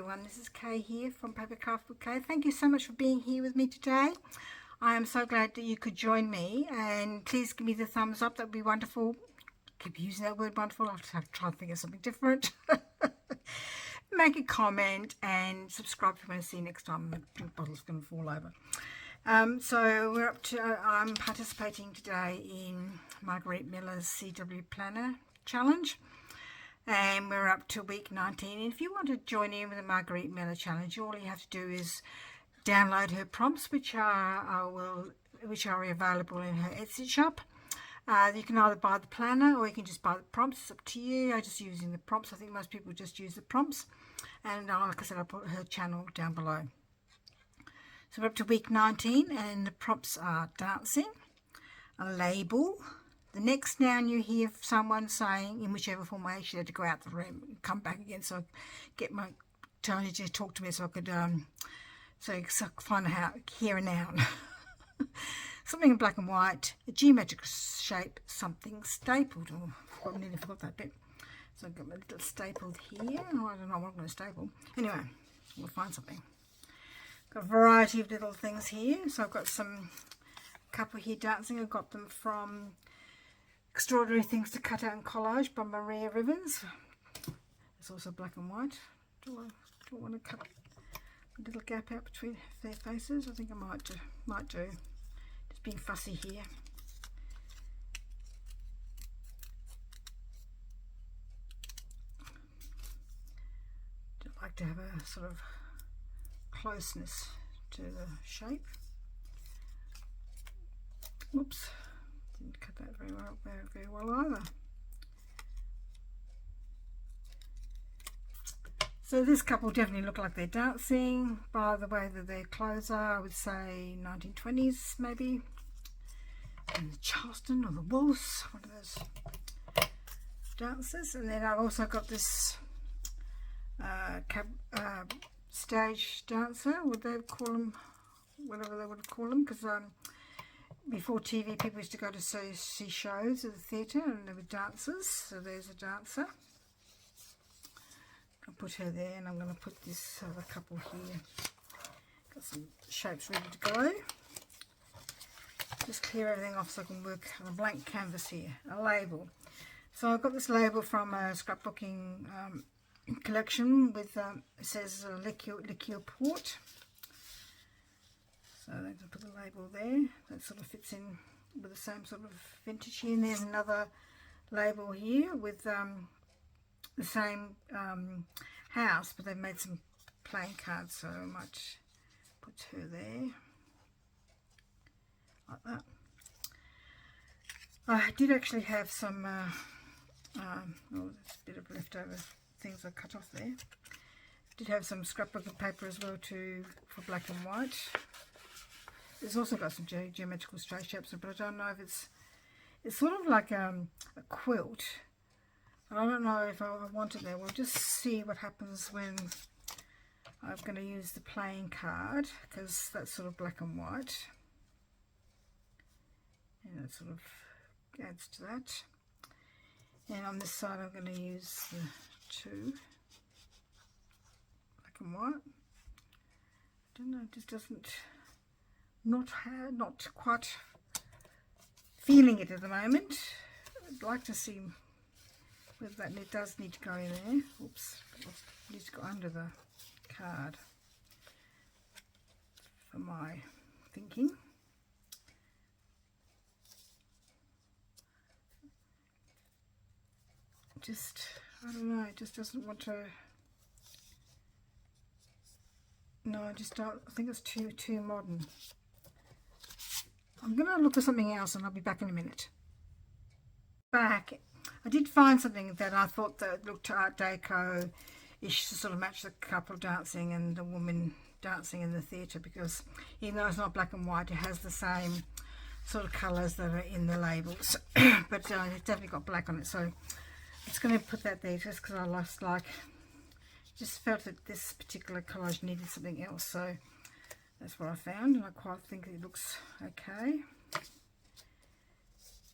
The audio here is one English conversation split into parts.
everyone, this is Kay here from Papercraft with Kay. Thank you so much for being here with me today. I am so glad that you could join me, and please give me the thumbs up, that would be wonderful. Keep using that word wonderful, I'll have to try to think of something different. Make a comment and subscribe if you want to see next time. The drink bottle's going to fall over. So we're up to, I'm participating today in Margarete Miller's CW Planner Challenge. And we're up to week 19. And if you want to join in with the Margarete Miller Challenge, all you have to do is download her prompts, which are available in her Etsy shop. You can either buy the planner or you can just buy the prompts. It's up to you. I'm just using the prompts. I think most people just use the prompts. And like I said, I'll put her channel down below. So we're up to week 19, and the prompts are dancing, a label. The next noun you hear someone saying, in whichever formation, you had to go out the room and come back again, so I get my Tony to talk to me so I could find out, hear a noun. Something in black and white, a geometric shape, something stapled. Oh, I nearly forgot that bit. So I've got my little stapled here. Oh, I don't know what I'm going to staple. Anyway, we'll find something. Got a variety of little things here. So I've got some couple here dancing. I got them from Extraordinary Things to Cut Out and Collage by Maria Rivens. It's also black and white. Do I want to cut a little gap out between their faces? I think I might do. Just being fussy here. I like to have a sort of closeness to the shape. Whoops. Didn't cut that very well either. So this couple definitely look like they're dancing by the way that their clothes are. I would say 1920s maybe. And the Charleston or the Waltz, one of those dancers. And then I've also got this stage dancer, would they call them, whatever they would call them, because before TV, people used to go to see shows at the theatre, and there were dancers. So there's a dancer. I'll put her there, and I'm going to put this other couple here. Got some shapes ready to go. Just clear everything off so I can work on a blank canvas here. A label. So I've got this label from a scrapbooking collection with, it says liqueur port. So I'm going to put the label there. That sort of fits in with the same sort of vintage here. And there's another label here with the same house, but they've made some playing cards, so I might put her there. Like that. I did actually have some, there's a bit of leftover things I cut off there. Did have some scrapbooking paper as well too, for black and white. There's also got some geometrical straight shapes, but I don't know if it's sort of like a quilt. I don't know if I want it there. We'll just see what happens when I'm going to use the playing card, because that's sort of black and white. And it sort of adds to that. And on this side I'm going to use the two, black and white. I don't know, it just doesn't, not quite feeling it at the moment. I'd like to see whether that does need to go in there. Oops, it needs to go under the card for my thinking. I don't know, it just doesn't want to. No, I just don't. I think it's too modern. I'm going to look for something else, and I'll be back in a minute. Back. I did find something that I thought that looked Art Deco-ish to sort of match the couple dancing and the woman dancing in the theatre, because even though it's not black and white, it has the same sort of colours that are in the labels. But it's definitely got black on it, so it's going to put that there just because I just felt that this particular collage needed something else, so that's what I found, and I quite think it looks okay.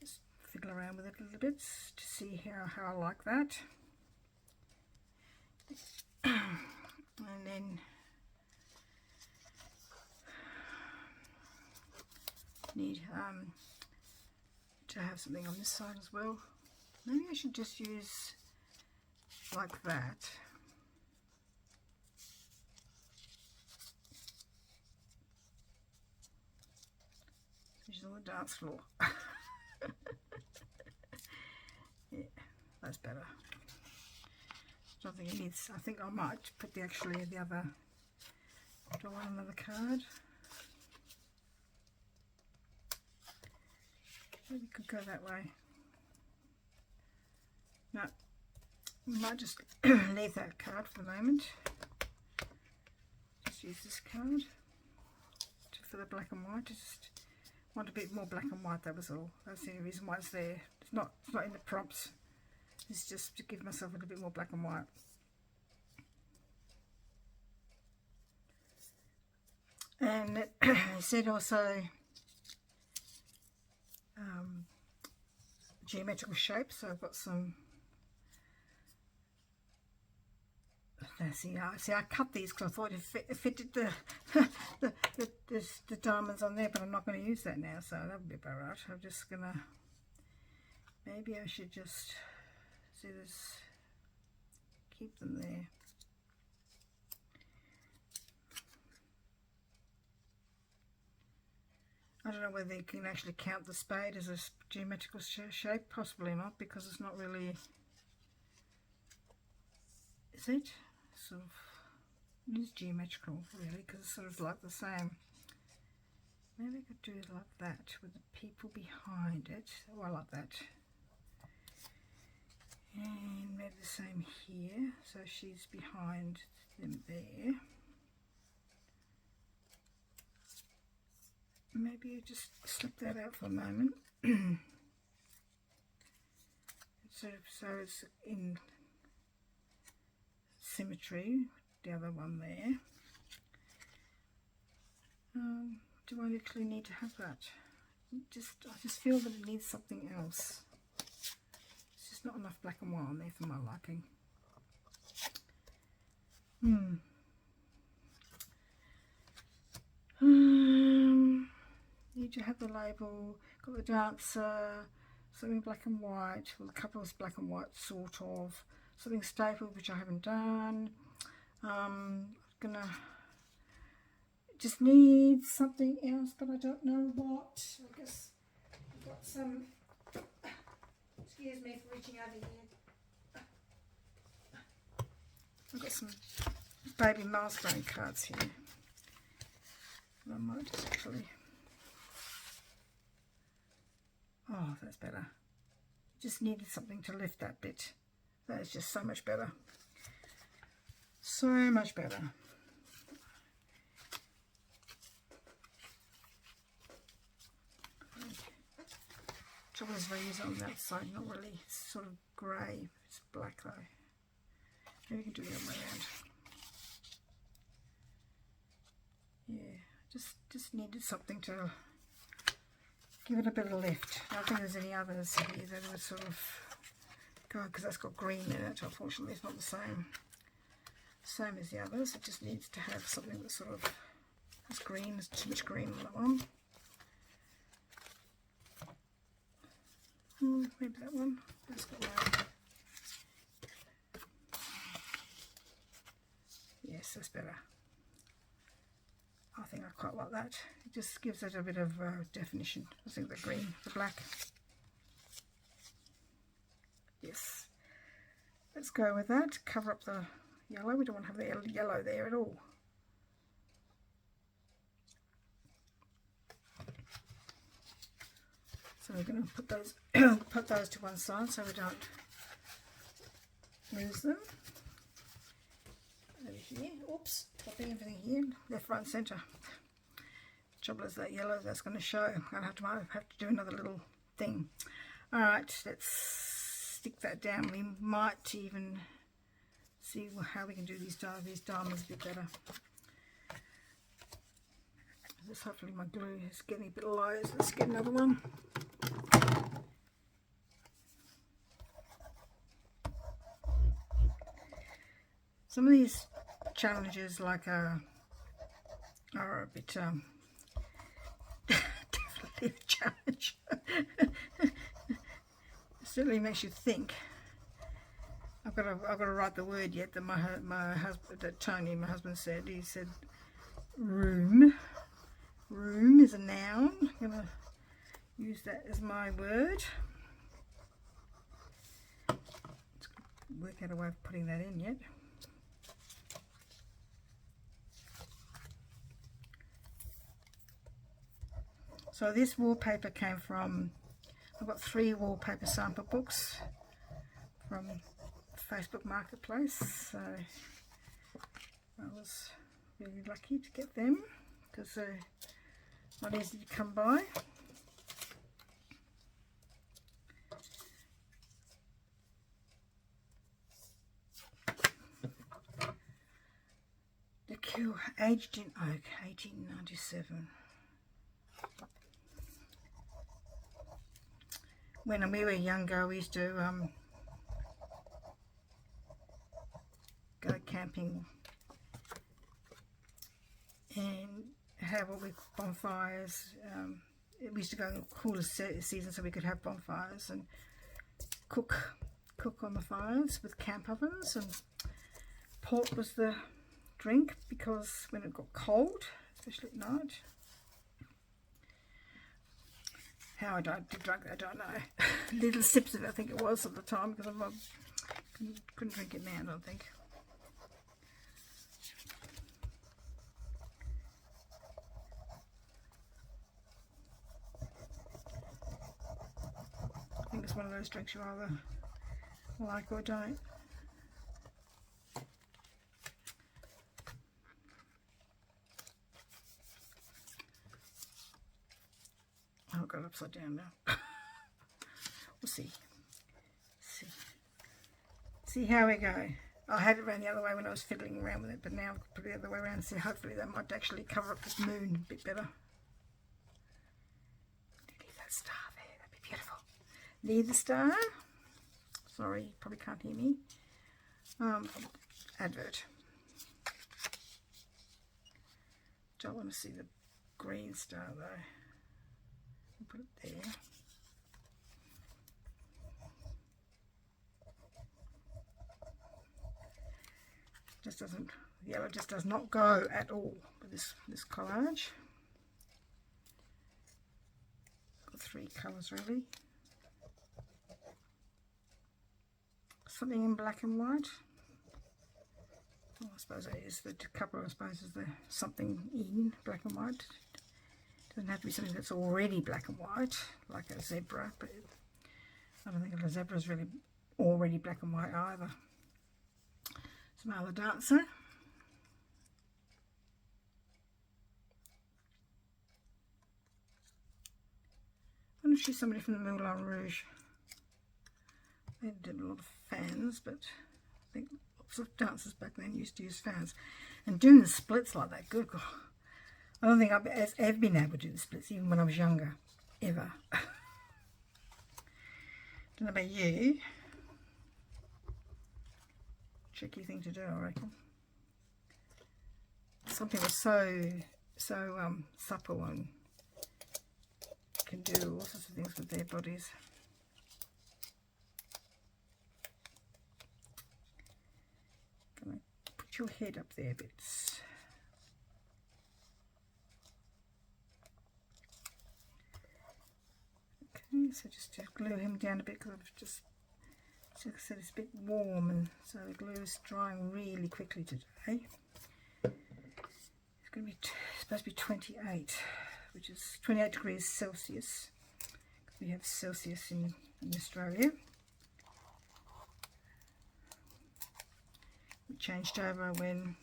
Just fiddle around with it a little bit to see how I like that. And then need to have something on this side as well. Maybe I should just use like that. This is on the dance floor. Yeah, that's better. I don't think it needs. I think I might put the other. Do I want another card? Maybe could go that way. No, we might just leave that card for the moment. Just use this card for the black and white. Just want a bit more black and white. That was all. That's the only reason why it's there. It's not in the prompts. It's just to give myself a little bit more black and white. And it said also geometrical shapes. So I've got some. See, I cut these because I thought it fitted the diamonds on there, but I'm not going to use that now, so that would be about right. I'm just gonna. Maybe I should just see this. Keep them there. I don't know whether you can actually count the spade as a geometrical shape. Possibly not, because it's not really. Is it? Sort of. It is geometrical, really, because it's sort of like the same. Maybe I could do it like that with the people behind it. Oh, I like that. And maybe the same here. So she's behind them there. Maybe you just slip that out for a moment. So it's in symmetry, the other one there. Do I literally need to have that? I just feel that it needs something else. It's just not enough black and white on there for my liking. Need to have the label, got the dancer, something black and white, well, a couple of black and white sort of, something stapled which I haven't done. Gonna just need something else, but I don't know what. I guess I've got some. Excuse me for reaching over here. I've got some baby milestone cards here. I might just actually. Oh, that's better. Just needed something to lift that bit. That is just so much better. So much better. Trouble is, if I use it on that side, not really. It's sort of grey. It's black though. Maybe we can do it the other way around. Yeah, just needed something to give it a bit of lift. I don't think there's any others here that would sort of go, because that's got green in it. Unfortunately, it's not the same as the others. It just needs to have something that sort of has green. There's too much green on that one. Maybe that one. That's got no. Yes, that's better. I think I quite like that. It just gives it a bit of definition. I think the green, the black. Yes. Let's go with that. Cover up the yellow. We don't want to have the yellow there at all. So we're going to put those to one side so we don't lose them. Over here, oops, popping everything here, left, right and centre. Trouble is that yellow, that's going to show. I'm going to have to do another little thing. Alright, let's stick that down. We might even see how we can do these diamonds a bit better. This, hopefully my glue is getting a bit low, so let's get another one. Some of these challenges like are a bit definitely a challenge. It certainly makes you think. I've got to write the word yet that my husband, that Tony, my husband, said. He said room. Room is a noun. I'm going to use that as my word. Let's work out a way of putting that in yet. So this wallpaper came from, I've got 3 wallpaper sample books from Facebook Marketplace, so I was really lucky to get them because they're not easy to come by. The Cure, aged in oak, 1897. When we were younger, we used to go camping and have what we call bonfires. We used to go in the cooler season so we could have bonfires and cook on the fires with camp ovens, and port was the drink because when it got cold, especially at night. How I did drink, I don't know. Little sips of it, I think it was at the time, because I couldn't drink it now, I don't think. I think it's one of those drinks you either like or don't. Oh, I've got it upside down now. We'll see. See how we go. I had it around the other way when I was fiddling around with it, but now I've put it the other way around. So hopefully that might actually cover up this moon a bit better. Leave that star there. That'd be beautiful. Leave the star. Sorry, you probably can't hear me. Advert. Don't want to see the green star though. Put it there. Just doesn't, the yellow just does not go at all with this collage. Got 3 colours really. Something in black and white. Well, I suppose that is the couple. I suppose is the something in black and white. Doesn't have to be something that's already black and white, like a zebra, but I don't think a zebra is really already black and white either. Smile the Dancer. I wonder if she's somebody from the Moulin Rouge. They did a lot of fans, but I think lots of dancers back then used to use fans. And doing the splits like that, good God. I don't think I've ever been able to do the splits, even when I was younger, ever. Don't know about you. Tricky thing to do, I reckon. Some people are so supple and can do all sorts of things with their bodies. Gonna put your head up there a bit. Okay, so just to glue him down a bit because I've just, like I said, it's a bit warm, and so the glue is drying really quickly today. It's going to be supposed to be 28, which is 28 degrees Celsius. We have Celsius in Australia. We changed over when,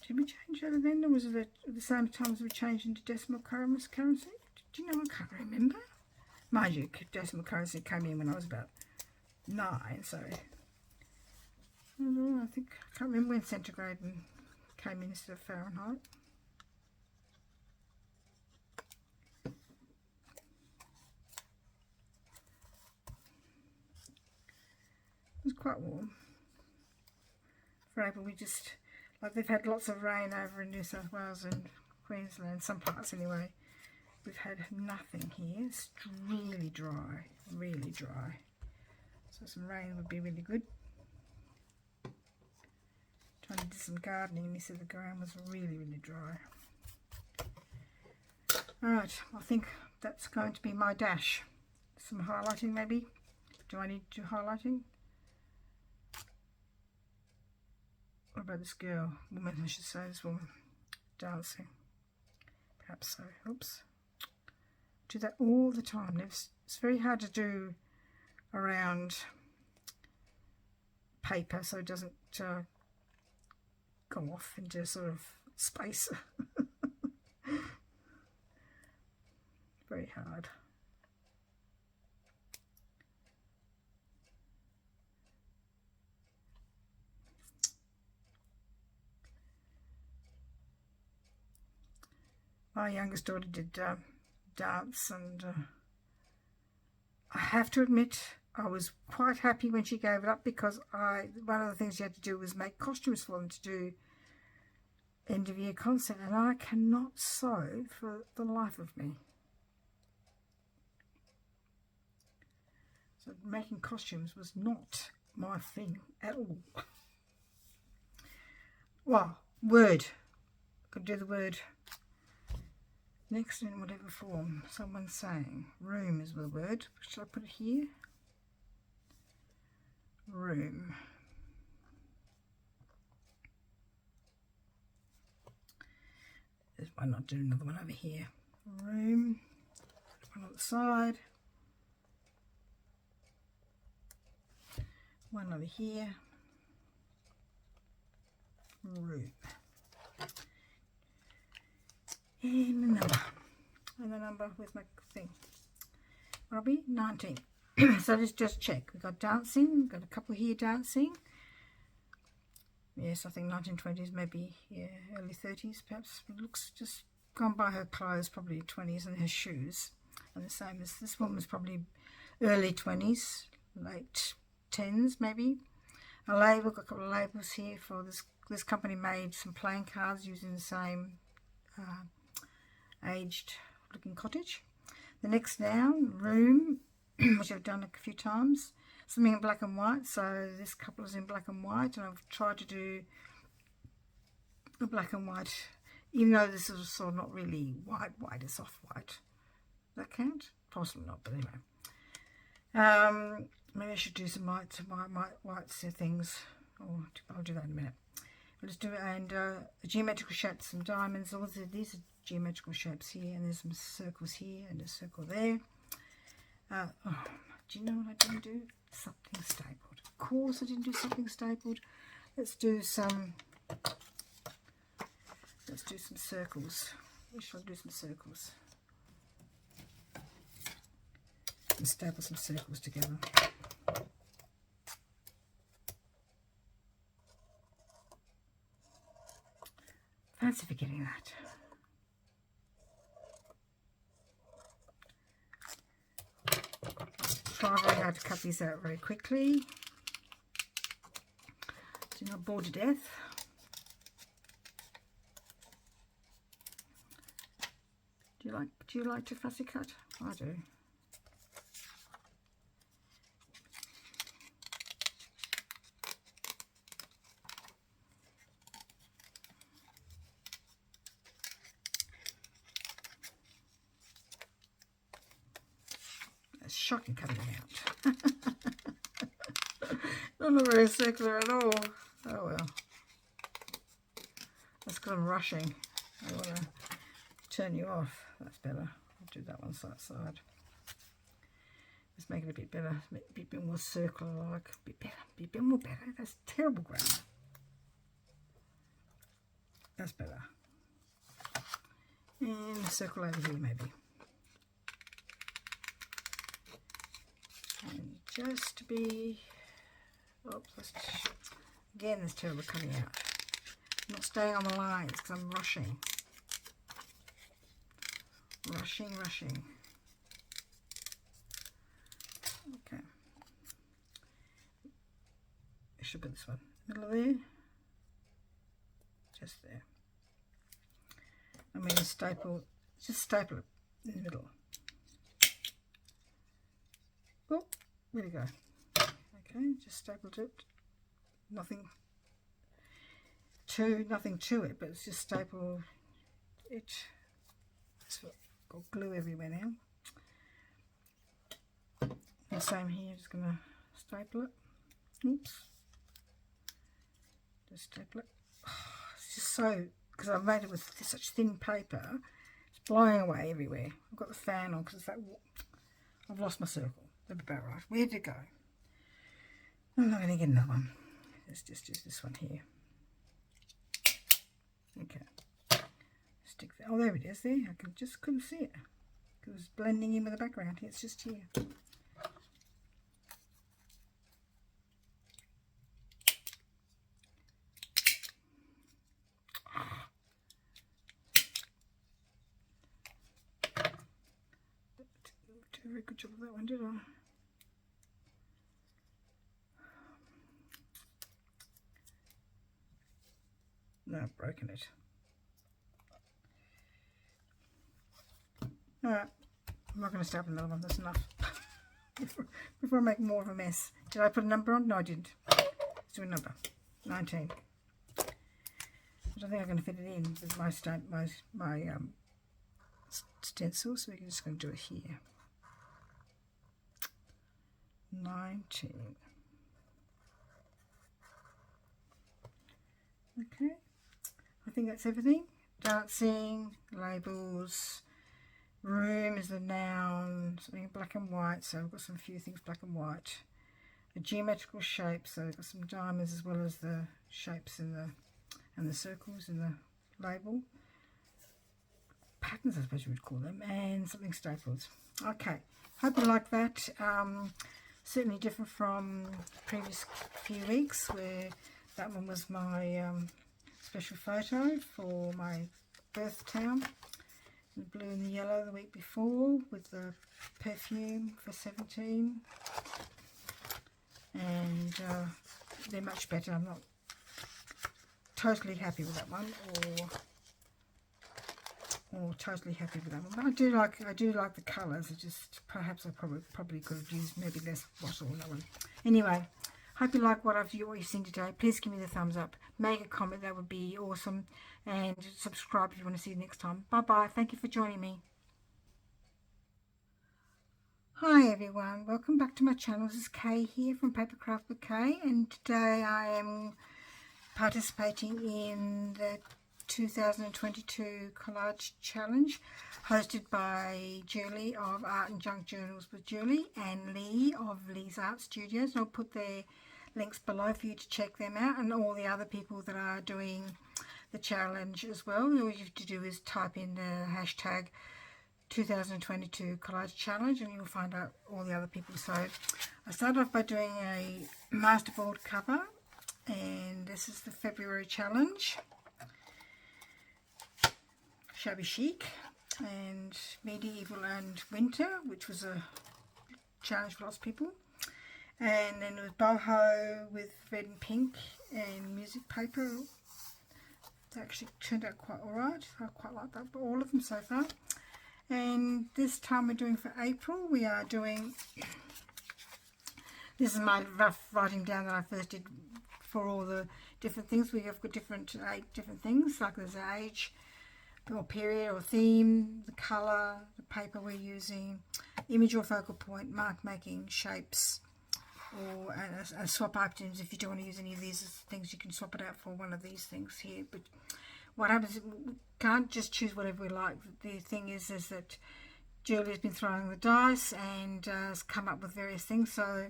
did we change over then, or was it at the same time as we changed into decimal currency? Do you know, I can't remember. Mind you, decimal currency came in when I was about 9, so I don't know, I can't remember when centigrade came in instead of Fahrenheit. It was quite warm April we just, like they've had lots of rain over in New South Wales and Queensland, some parts anyway. We've had nothing here. It's really dry, really dry. So some rain would be really good. Trying to do some gardening and you see the ground was really, really dry. Alright, I think that's going to be my dash. Some highlighting maybe. Do I need to do highlighting? What about this girl? Woman, I should say, this woman. Dancing. Perhaps so. Oops. Do that all the time. It's very hard to do around paper so it doesn't go off into sort of space. Very hard. My youngest daughter did dance, and I have to admit I was quite happy when she gave it up, because one of the things you had to do was make costumes for them to do end of year concert, and I cannot sew for the life of me. So making costumes was not my thing at all. Well, word. Could do the word next in whatever form. Someone's saying room is the word. Should I put it here? Room. Why not do another one over here? Room. One on the side. One over here. Room. And the number. And the number with my thing. Robbie, 19. So let's just check. We've got dancing. We've got a couple here dancing. Yes, I think 1920s, maybe, yeah, early 30s perhaps. It looks just gone by her clothes, probably 20s, and her shoes. And the same as this woman's probably early 20s, late 10s maybe. A label, got a couple of labels here for this. This company made some playing cards using the same aged looking cottage. The next noun, room, which I've done a few times. Something in black and white, so this couple is in black and white, and I've tried to do a black and white, even though this is sort of not really white, it's off-white. Does that count? Possibly not, but anyway. Maybe I should do some white things, or I'll do that in a minute. Let's do it, and geometrical shapes, some diamonds. These are geometrical shapes here, and there's some circles here, and a circle there. Do you know what I didn't do? Something stapled. Of course I didn't do something stapled. Let's do some circles. Where should I do some circles? And staple some circles together. Fancy forgetting that. Try very hard to cut these out very quickly. Do not bore to death. Do you like to fussy cut? I do. It's shocking cutting it out. Not very circular at all. Oh well. That's because I'm rushing. I want to turn you off. That's better. I'll do that one side. Let's make it a bit better. Make it a bit more circular-like. A bit more better. That's terrible grammar. That's better. And a circle over here maybe. And just to be, oops, again, there's terrible coming out. I'm not staying on the lines because I'm rushing. Rushing. Okay. I should put this one middle of there. just there. I'm going to staple, just staple it in the middle. Oh, where'd it go? Okay, just stapled it. Nothing to it, but it's just staple it. It's got glue everywhere now. The same here, just going to staple it. Oops. Just staple it. Oh, it's just so, because I've made it with such thin paper, it's blowing away everywhere. I've got the fan on because it's like, I've lost my circle. That's about right. Where did it go? I'm not going to get another one. Let's just use this one here. Okay. Stick that. Oh, there it is. There. I just couldn't see it. It was blending in with the background. It's just here. Did a very good job of that one, did I? No, I've broken it. Alright, I'm not going to start another one, that's enough. before I make more of a mess. Did I put a number on? No, I didn't. Let's do a number. 19. I don't think I'm going to fit it in with my stencil, so we're just going to do it here. 19. Okay. I think that's everything. Dancing, labels, room is the noun, something in black and white, so I've got some few things black and white. A geometrical shape, so I've got some diamonds as well as the shapes in the circles in the label. Patterns, I suppose you would call them, and something stapled. Okay, hope you like that. Certainly different from the previous few weeks where that one was my special photo for my birth town. The blue and the yellow the week before with the perfume for 17. And they're much better. I'm not totally happy with that one or totally happy with that one. But I do like the colours. It's just perhaps I probably could have used maybe less bottle on that one. Anyway. Hope you like what you've seen today. Please give me the thumbs up. Make a comment, that would be awesome. And subscribe if you want to see you next time. Bye-bye. Thank you for joining me. Hi everyone. Welcome back to my channel. This is Kay here from Papercraft with Kay. And today I am participating in the 2022 Collage Challenge hosted by Julie of Art and Junk Journals with Julie and Lee of Lee's Art Studios. I'll put their links below for you to check them out, and all the other people that are doing the challenge as well. All you have to do is type in the hashtag 2022 Collage Challenge and you'll find out all the other people. So I started off by doing a masterboard cover, and this is the February challenge. Shabby Chic and Medieval and Winter, which was a challenge for lots of people. And then it was boho with red and pink and music paper. That actually turned out quite alright. I quite like that, but all of them so far. And this time we're doing for April, we are doing, this is my rough writing down that I first did for all the different things. We have got 8 different things, like there's an age or period or theme, the colour, the paper we're using, image or focal point, mark making, shapes, or a swap items. If you don't want to use any of these things, you can swap it out for one of these things here. But what happens is we can't just choose whatever we like. The thing is that Julie's been throwing the dice and has come up with various things. So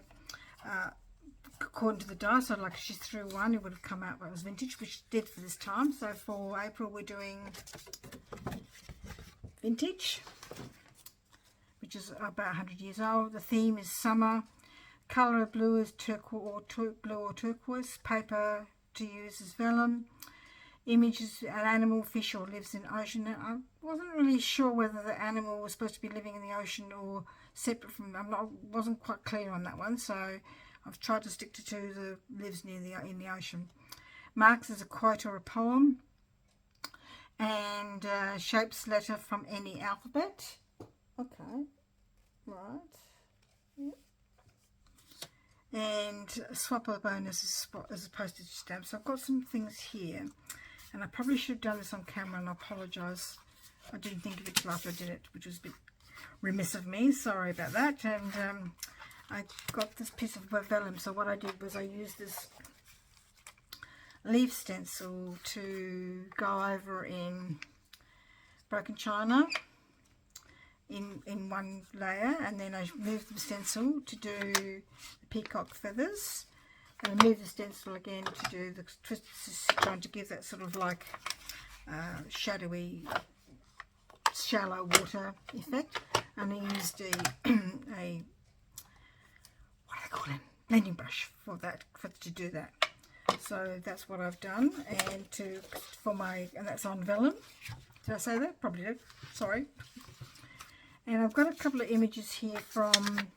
according to the dice, so like she threw one, it would have come out that was vintage, which it did for this time. So for April we're doing vintage, which is about 100 years old. The theme is summer. Colour of blue is turquoise or turquoise. Paper to use is vellum. Image is an animal, fish, or lives in ocean. Now, I wasn't really sure whether the animal was supposed to be living in the ocean or separate from. Wasn't quite clear on that one, so I've tried to stick to two that lives in the ocean. Marks is a quote or a poem. and shapes letter from any alphabet. Okay, right. Yep. And swap a bonus as a postage stamp. So I've got some things here, and I probably should have done this on camera, and I apologise. I didn't think of it till after I did it, which was a bit remiss of me. Sorry about that. And I got this piece of vellum. So what I did was I used this leaf stencil to go over in broken china in one layer, and then I moved the stencil to do the peacock feathers, and I moved the stencil again to do the twist, trying to give that sort of like shadowy, shallow water effect. And I used a a what do they call it, blending brush for that, to do that. So that's what I've done, and and that's on vellum. Did I say that? Probably did. Sorry. And I've got a couple of images here from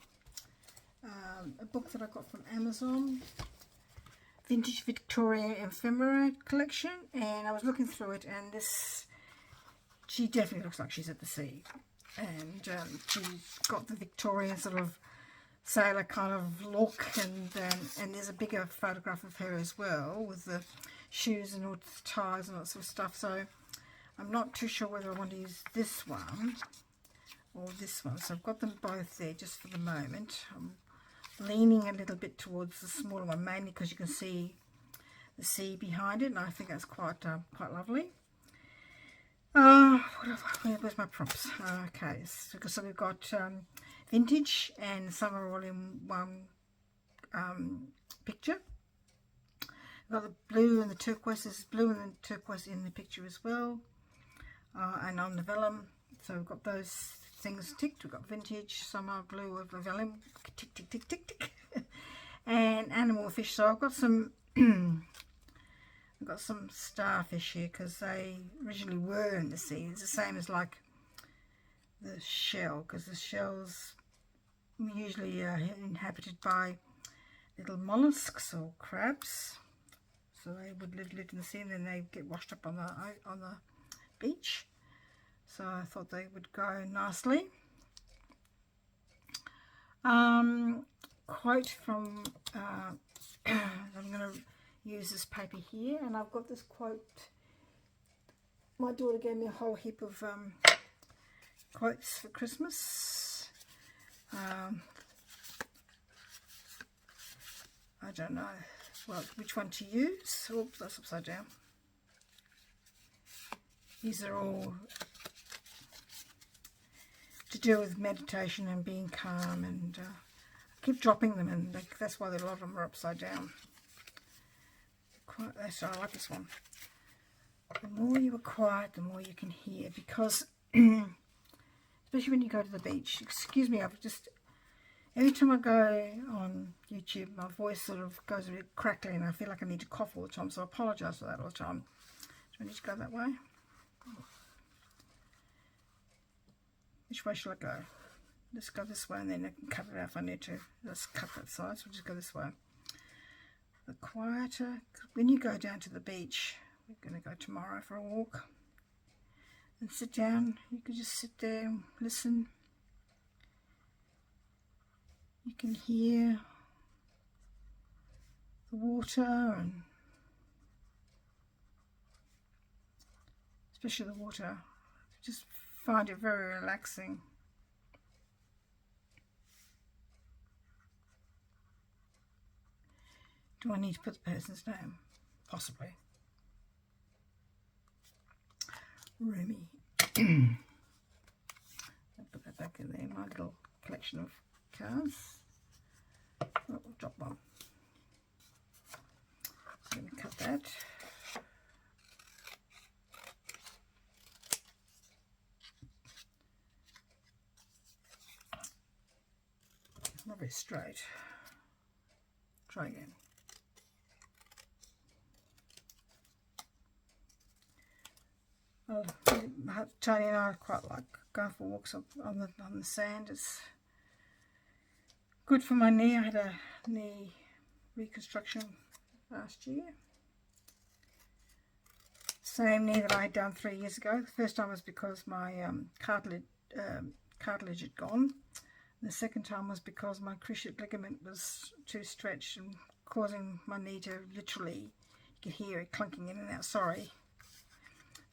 a book that I got from Amazon, Vintage Victorian Ephemera collection, and I was looking through it, and she definitely looks like she's at the sea, and she's got the Victorian sort of sailor kind of look, and there's a bigger photograph of her as well with the shoes and all the ties and that sort of stuff. So I'm not too sure whether I want to use this one or this one, so I've got them both there just for the moment. I'm leaning a little bit towards the smaller one, mainly because you can see the sea behind it, and I think that's quite lovely. Where's my prompts? Okay, so we've got vintage, and some are all in one picture. We've got the blue and the turquoise. There's blue and the turquoise in the picture as well, and on the vellum. So we've got those things ticked. We've got vintage, some are blue with the vellum, tick, tick, tick, tick, tick. And animal fish. So I've got some I've got some starfish here because they originally were in the sea. It's the same as like the shell, because the shells usually inhabited by little mollusks or crabs. So they would live in the sea, and then they get washed up on the beach. So I thought they would go nicely. Quote from I'm going to use this paper here, and I've got this quote. My daughter gave me a whole heap of quotes for Christmas. I don't know which one to use. Oops, that's upside down. These are all to do with meditation and being calm, and I keep dropping them, and that's why a lot of them are upside down. So I like this one. The more you are quiet, the more you can hear, because especially when you go to the beach. Excuse me, every time I go on YouTube, my voice sort of goes a bit crackly, and I feel like I need to cough all the time, so I apologise for that all the time. Do I need to go that way? Which way shall I go? Let's go this way, and then I can cut it out if I need to. Let's cut that side, so we'll just go this way. The quieter, when you go down to the beach, we're going to go tomorrow for a walk, and sit down. You can just sit there and listen. You can hear the water, and especially the water. Just find it very relaxing. Do I need to put the person's name? Possibly. Rumi. I'll put that back in there, my little collection of cards. Oh, we'll drop one. So I'm going to cut that. Not very straight. Try again. Tony and I quite like going for walks on the sand. It's good for my knee. I had a knee reconstruction last year. Same knee that I had done 3 years ago. The first time was because my cartilage had gone. And the second time was because my cruciate ligament was too stretched and causing my knee to literally, you could hear it clunking in and out, sorry.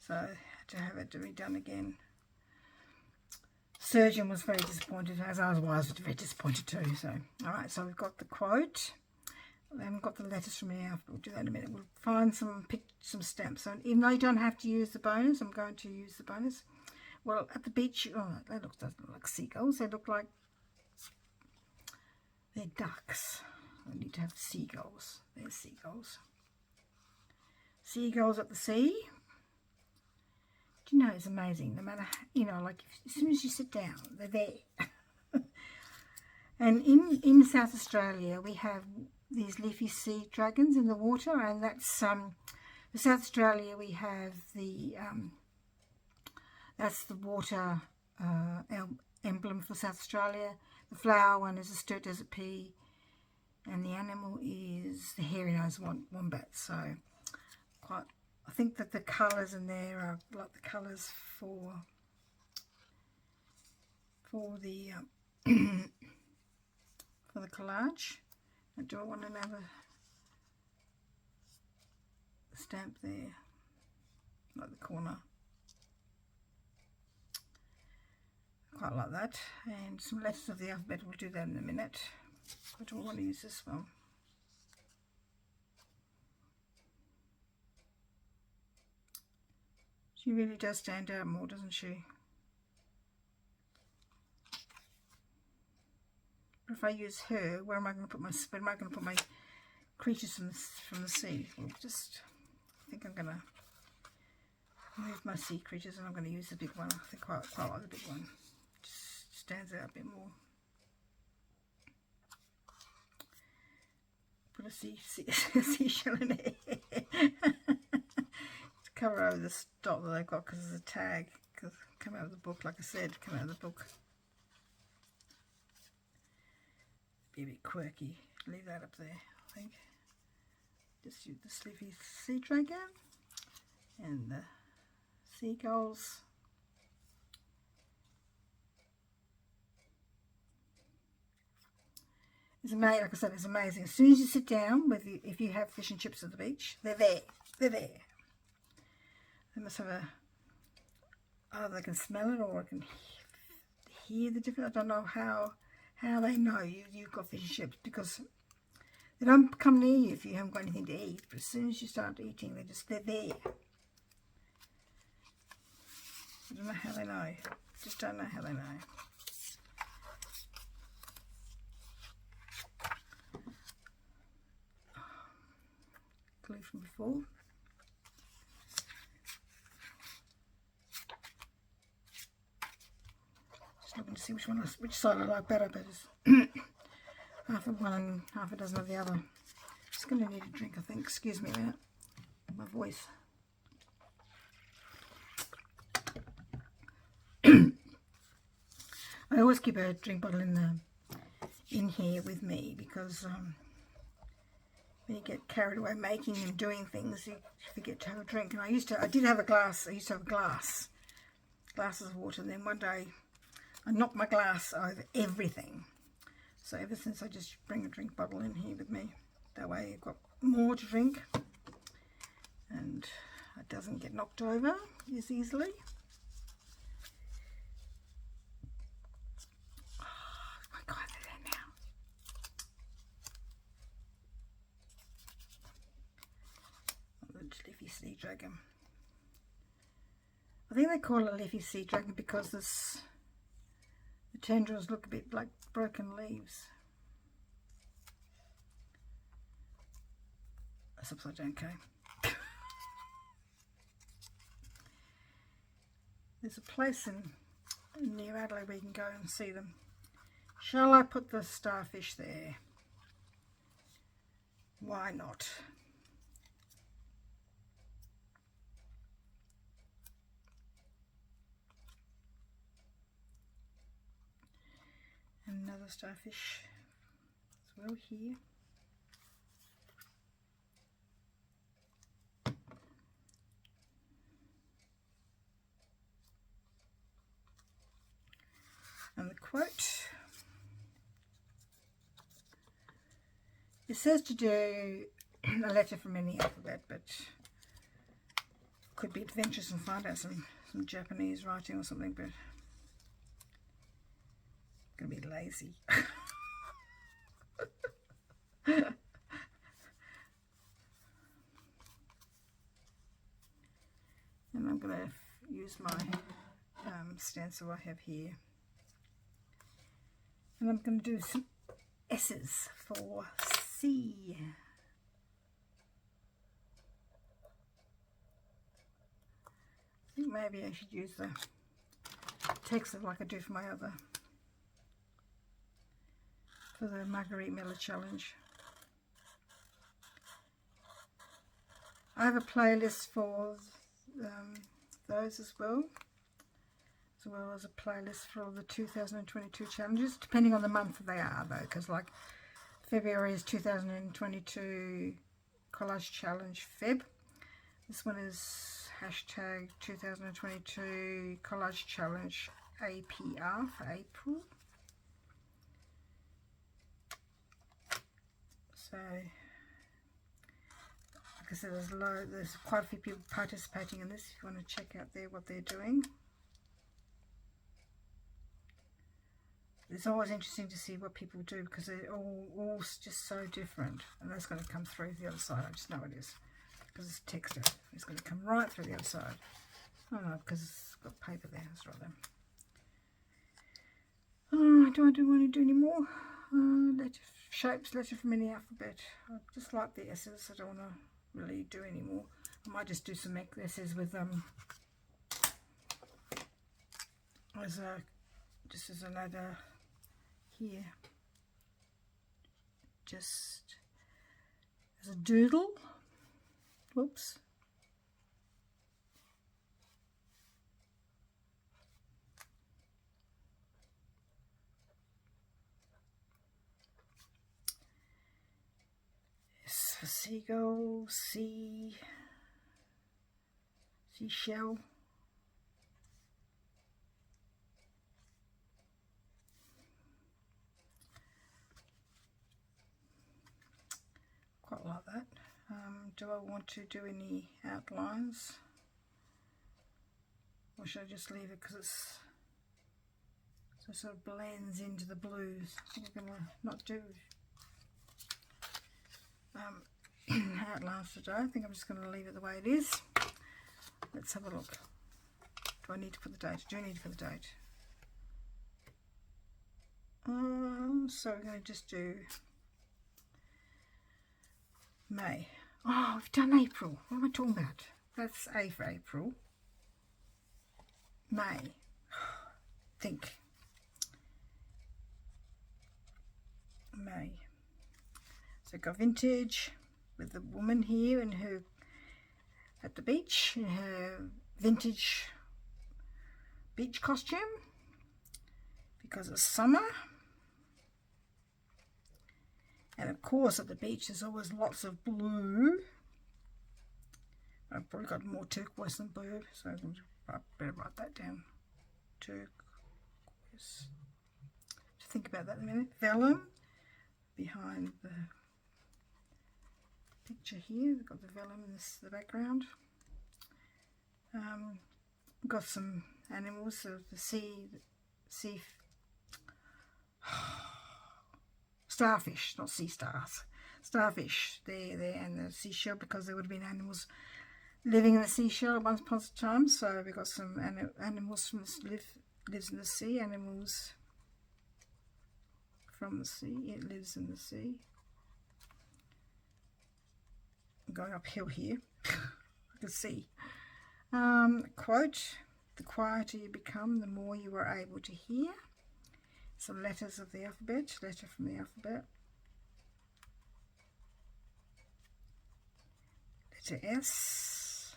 So I had to have it redone again. Surgeon was very disappointed, as I was very disappointed too. So, alright, so we've got the quote. I haven't got the letters from here, we'll do that in a minute. We'll find some stamps. So even though you don't have to use the bonus, I'm going to use the bonus. Well, at the beach, oh, they doesn't look like seagulls. They look like they're ducks. I need to have seagulls. There's seagulls. Seagulls at the sea. Do you know, it's amazing. No matter, you know, like as soon as you sit down, they're there. And in South Australia, we have these leafy sea dragons in the water, and that's in South Australia we have the that's the water emblem for South Australia. The flower one is a Sturt Desert pea, and the animal is the hairy-nosed wombat. So quite, I think that the colours in there are like the colours for the for the collage. Do I want another stamp there, like the corner? Quite like that. And some letters of the alphabet, we'll do that in a minute. But do I want to use this one? She really does stand out more, doesn't she? If I use her, where am I going to put my creatures from the sea? Well, just, I think I'm going to move my sea creatures, and I'm going to use the big one. I think quite like the big one. Just stands out a bit more. Put a seashell in it to cover over the dot that I've got because it's a tag. Because come out of the book, like I said, come out of the book. Be a bit quirky. Leave that up there, I think. Just use the sleepy sea dragon and the seagulls. It's amazing, like I said, it's amazing. As soon as you sit down, if you have fish and chips at the beach, they're there. They're there. They must have either they can smell it or I can hear the difference. I don't know how they know you've got fish and chips, because they don't come near you if you haven't got anything to eat. But as soon as you start eating, they're there. I don't know how they know. Just don't know how they know. Glue from before. Just looking to see which side I like better, but it's half of one and half a dozen of the other. Just going to need a drink, I think. Excuse me a minute. My voice. I always keep a drink bottle in here with me, because when you get carried away making and doing things, you forget to have a drink. And I did have a glass. I used to have glasses of water, and then one day I knocked my glass over everything. So ever since, I just bring a drink bottle in here with me. That way you've got more to drink, and it doesn't get knocked over as easily. Leafy sea dragon. I think they call it a leafy sea dragon because the tendrils look a bit like broken leaves. That's upside down, okay. There's a place near Adelaide where you can go and see them. Shall I put the starfish there? Why not? Another starfish as well here. quote. It says to do a letter from any alphabet, but could be adventurous and find out some Japanese writing or something, but I'm going to be lazy. And I'm going to use my stencil I have here. And I'm going to do some S's for C. I think maybe I should use the text like I do for the Margarete Miller challenge. I have a playlist for those as well as a playlist for all the 2022 challenges, depending on the month they are though, because like February is 2022 collage challenge Feb. This one is hashtag 2022 collage challenge APR for April. So like I said, there's quite a few people participating in this. If you want to check out what they're doing. It's always interesting to see what people do because they're all just so different. And that's going to come through the other side. I just know it is because it's texture. It's going to come right through the other side. Oh no, because it's got paper there. That's right there. Oh, do I want to do any more? Letter from any alphabet. I just like the S's. I don't want to really do any more. I might just do some S's with just as a ladder here, just as a doodle. Whoops. S for seagull, seashell. Quite like that. Do I want to do any outlines, or should I just leave it because it sort of blends into the blues? I think I'm going to not do outlines today. I think I'm just going to leave it the way it is. Let's have a look. Do I need to put the date? Do I need to put the date? So we're going to just do May. Oh, we've done April. What am I talking about? That's A for April. May. Think. May. So got vintage with the woman here and her at the beach in her vintage beach costume because it's summer. And of course at the beach there's always lots of blue. I've probably got more turquoise than blue, so I better write that down. Turquoise. To think about that in a minute. Vellum behind the picture here. We've got the vellum in the background. Got some animals, so the sea starfish, not sea stars, starfish there, and the seashell, because there would have been animals living in the seashell at once upon a time. So we've got some animals from lives in the sea, animals from the sea. It lives in the sea. I'm going uphill here. I can see. Quote: the quieter you become, the more you are able to hear. Some letters of the alphabet, letter from the alphabet. Letter S.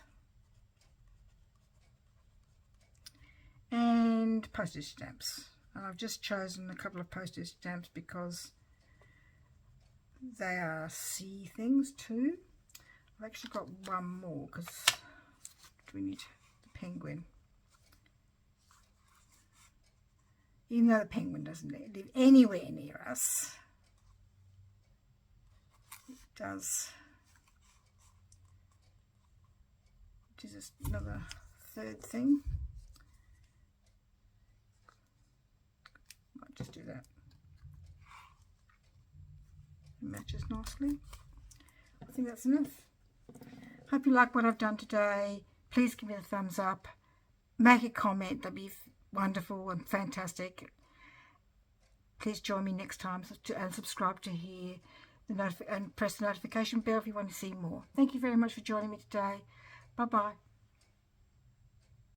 And postage stamps. And I've just chosen a couple of postage stamps because they are sea things too. I've actually got one more because we need the penguin. even though the penguin doesn't live anywhere near us, it does, which is another third thing. Might just do that. It matches nicely. I think that's enough. Hope you like what I've done today. Please give me a thumbs up. Make a comment. That'd be wonderful and fantastic. Please join me next time and subscribe to hear and press the notification bell if you want to see more. Thank you very much for joining me today. Bye bye.